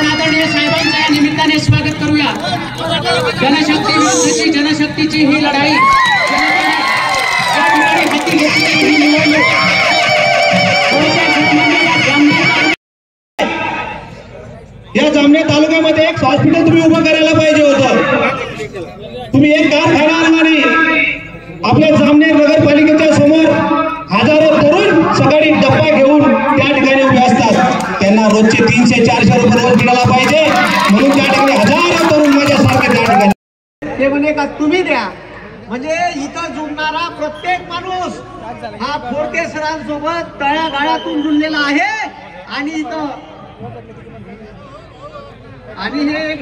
आपण आदरणीय साहेबांचं या निमित्ताने स्वागत करूया। जनशक्ती विरुद्धची जनशक्तीची ही लढाई हाती घेतलेली ही निवडणूक या जामनेर तालुक्यामध्ये एक हॉस्पिटल तुम्ही उभं करायला पाहिजे होतं। तुम्ही एक कारखाना आणि आपल्या जामनेर नगरपालिकेच्या समोर हजारो तरुण सकाळी डब्बा घेऊन त्या ठिकाणी उभे असतात। त्यांना रोजचे 300-400 रुपये रोज मिळाला पाहिजे, म्हणून त्या ठिकाणी हजारो तरुण माझ्यासारखे त्या ठिकाणी ते म्हणे का तुम्ही द्या, म्हणजे इथं जुळणारा प्रत्येक माणूस हा फोडके सरांसोबत तळागाळातून जुळलेला आहे। आणि हे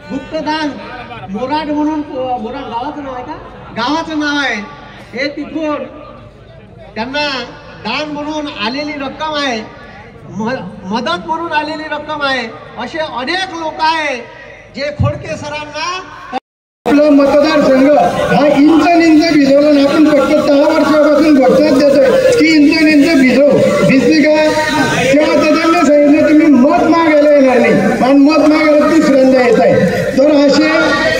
गुप्तदान मोराड म्हणून, मोराड गावाचं नाव आहे का, गावाचं नाव आहे, हे तिथून त्यांना दान म्हणून आलेली रक्कम आहे, मदत म्हणून आलेली रक्कम आहे। असे अनेक लोक आहे जे खोडके सरांना आपला मतदारसंघ हा इंच भिजवला। आपण फक्त 10 वर्षापासून घोषणा देतोय की इंच भिजली का, तेव्हा त्यांना सांगितलं तुम्ही मत मागायला येणार नाही आणि मत मागायला दुसऱ्यांदा येत आहे। तर असे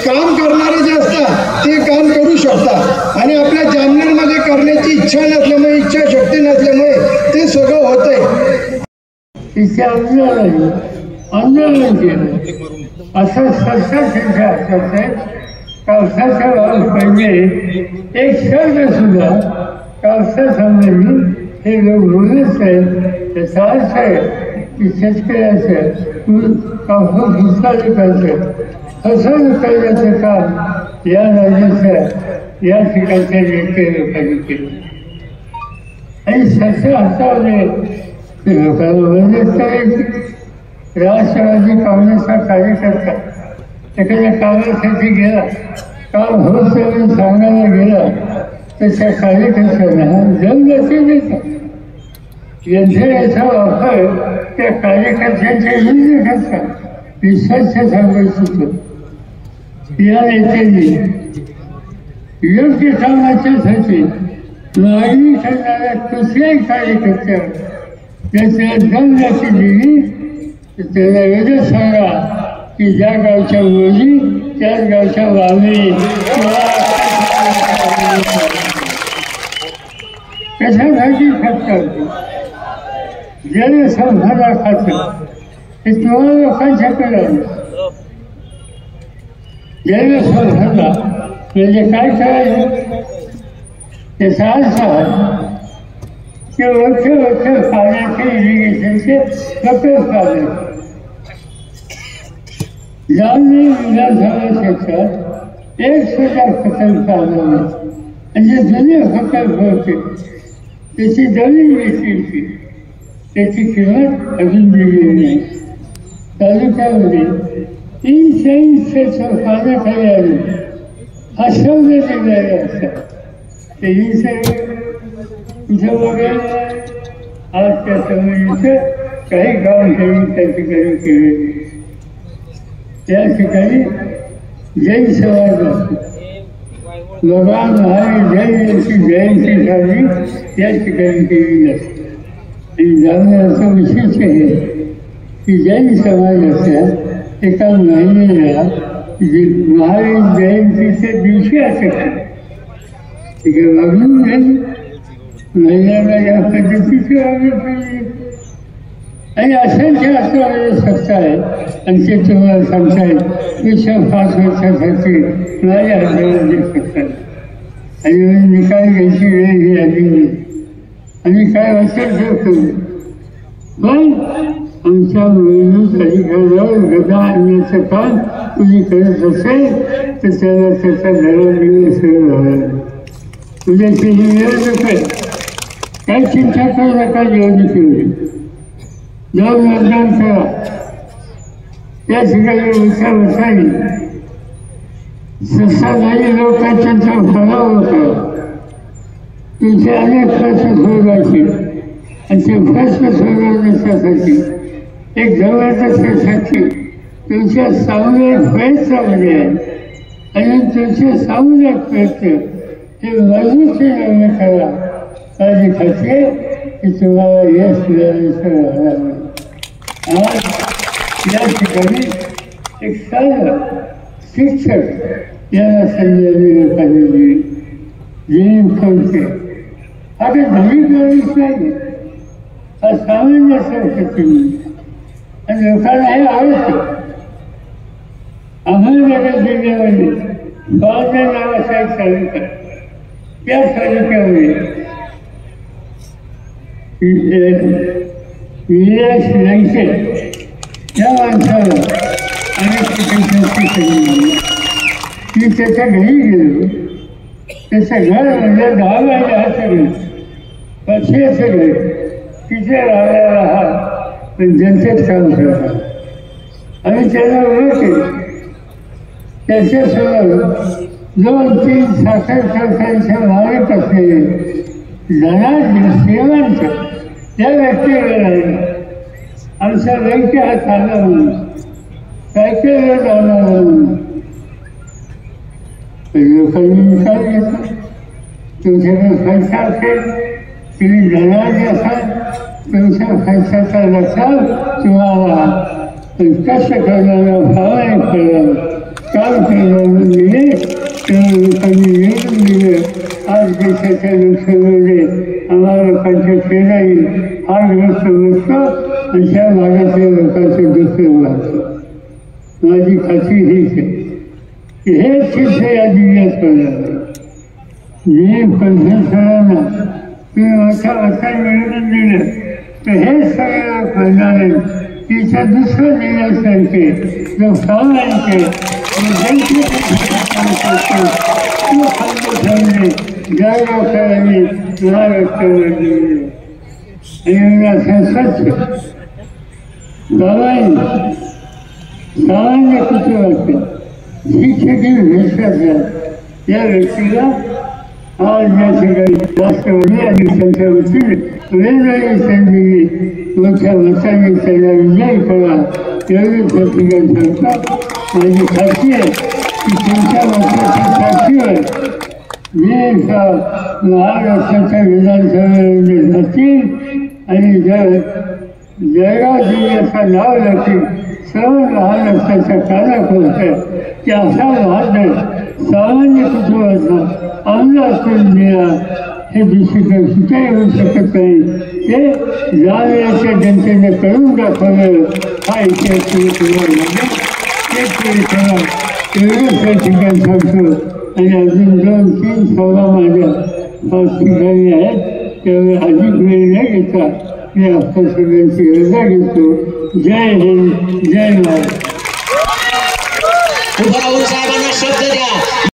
काम करणारे जे असतात ते काम करू शकतात आणि आपल्या जामनेरमध्ये करण्याची इच्छा नसल्यामुळे, इच्छाशक्ती नसल्यामुळे ते सगळं होत आहे। तिथे आंदोलन केलं असं सरकार कालसाच्या पहिले एक शब्द सुद्धा कालसा संबंधी हे लोक बोलत आहेत। त्याचा अर्थ आहे की शेतकऱ्याचं फसवणूक करण्याचं काम या राज्याच्या या ठिकाणच्या नेते लोकांनी केलं आणि सध्या हातामध्ये लोकांना मदत करायची। राष्ट्रवादी काँग्रेसचा कार्यकर्ता एखाद्या कामासाठी गेला, काम होत म्हणून सांगायला गेला तर त्या कार्यकर्त्यांना जमल्याचे देतात। यंत्रणेचा वापर त्या कार्यकर्त्यांच्या विरुद्ध करतात। विश्वास सांगू इच्छितो या नेत्यांनी योग्य कामाच्यासाठी मागणी करणाऱ्या कुठल्याही कार्यकर्त्यावर त्याच्या जमल्याची दिली तर त्याला वेगळं सांगा की ज्या गावच्या मुली त्याच गावच्या वाली कशासाठी खर्च करतो, जनसंघाला खातं हे तुम्हाला लोकांच्याकडे जनसंघाला म्हणजे काय करायचं त्याचा अर्थ की वरचे पाण्याचे इरिगेशनचे प्रकल्प काढायचे। जामनेर विधानसभा क्षेत्रात एक सुद्धा प्रकल्प आला नाही आणि जे जुने प्रकल्प होते त्याची जमीन विक्रीची त्याची किंमत अजून दिलेली नाही। तालुक्यामध्ये 300 पाण्याखाली आले हा शब्द दिलेले असतात। ते तुझं वगैरे आज त्या संबंधीचं काही काम करून त्या ठिकाणी केले। त्या ठिकाणी जैन समाज असतो, भगवान महावीर जैन यांची जयंती साजरी त्या ठिकाणी केली जाते। आणि जामनेरचं विशेष आहे की जैन समाजाच्या एका महिन्याला महावीर जयंतीच्या दिवशी असेल तिथे वागणूक झाली, महिलांना या पद्धतीची वागणूक केली आणि असंख्य असं सत्ता आहे। आणि ते तुम्हाला सांगतायत की 5 वर्षासाठी माझ्या हातामध्ये सत्ता आणि निकाल घ्यायची वेळ ही आली नाही। आम्ही काय वाचत ठेवतो पण आमच्या मूलभूत अधिकारावर गदा आणण्याचं काम तुम्ही करत असेल तर त्याला त्याचा धडा मिळणं सुरू झाला। उद्याची ही निवडणूक आहे, काय चिंता करू नका। निवडणुकीमध्ये जाऊन मतदान करा, त्या ठिकाणी उठा बसावी, सत्ताधारी लोकांचा भराव होतो। तुमचे अनेक प्रश्न सोडवायचे आणि ते प्रश्न सोडवण्यासाठी एक जबरदस्तीसाठी तुमच्या सामुदायिक प्रयत्नामध्ये आहे आणि तुमचे सामुदायिक प्रयत्न हे मजबूतीने करा। माझी खात्री की तुम्हाला यश मिळाल्याचं या ठिकाणी एक साधा शिक्षक याला संजय विवेकानंदजी जेईन करते. आता धनी माणूस नाही, हा सामान्य संस्कृती आणि लोकांना हे आवडतं. अहमदनगर जिल्ह्यामध्ये बावजा नावाचा एक तालुका, त्या तालुक्यामध्ये विलास लंके या माणसाला अनेक ठिकाणी मी त्याच्या घरी गेलो. त्याचं घर म्हणजे 10 बाय 10चं घर, 500चं घर. तिथे राहायला हा पण जनतेत काम करतात. आम्ही त्याला ओळखले. त्याच्यासमोर 2-3 साखर कारखान्याच्या मालक असलेले धनाढ्य श्रीमंत त्या व्यक्तीकडे राहिला. आमचा व्यक्ती हा चालला म्हणून सायकलवर जाणार म्हणून लोकांनी विचार घेतला. तुमच्याकडे पैसा असेल, तुम्ही धनाढ्य असाल, तुमच्या पैशाचा लक्षात तुम्हाला कष्ट करणारा भावाने करणारा काम करणारा दिले तेव्हा लोकांनी निवडून दिलं. आज देशाच्या लोकसभेमध्ये आम्हाला लोकांच्या शेजारी फार ग्रस्त बसतो आणि त्या भागातल्या लोकांचं दुसरं वाटतं. माझी खात्री हीच आहे की हे चित्र या जिल्ह्यात पडलं. जे पंढरपुरांना तुम्ही मोठ्या मताने निवडून दिलं तर हे सगळं करणारे तिच्या दुसरं जिल्ह्यासारखे जो सामान्य जागृती महाराष्ट्रामध्ये आणि स्वच्छ सामान्य कुटुंबाचे शिक्षकी भ्रष्टाचार या व्यक्तीला आज या ठिकाणी राष्ट्रवादी आणि त्यांच्या वतीने वेगवेगळी संधी मोठ्या मताने त्यांना विजयी करा एवढी प्रतिज्ञा करतात. माझी खात्री आहे की त्यांच्या मताच्या साक्षीवर जे महाराष्ट्राच्या विधानसभेमध्ये जातील आणि जर जळगाव जिल्ह्याचं नाव लागतील सर्व महाराष्ट्राच्या कानाकोपऱ्यात की असा वाद सामान्य कुटुंबाचा आमदार करून दिला हे दुसरीकडे सुद्धा येऊ शकत नाही. ते जालन्याच्या जनतेने करून दाखवलं. हा इतिहास एवढंच या ठिकाणी सांगतो. आणि अजून 2-3 सभा माझ्या 5 ठिकाणी आहेत. त्यामुळे अधिक वेळ न घेता मी आपल्या सगळ्यांची रजा घेतो. जय हिंद, जय महाराष्ट्र.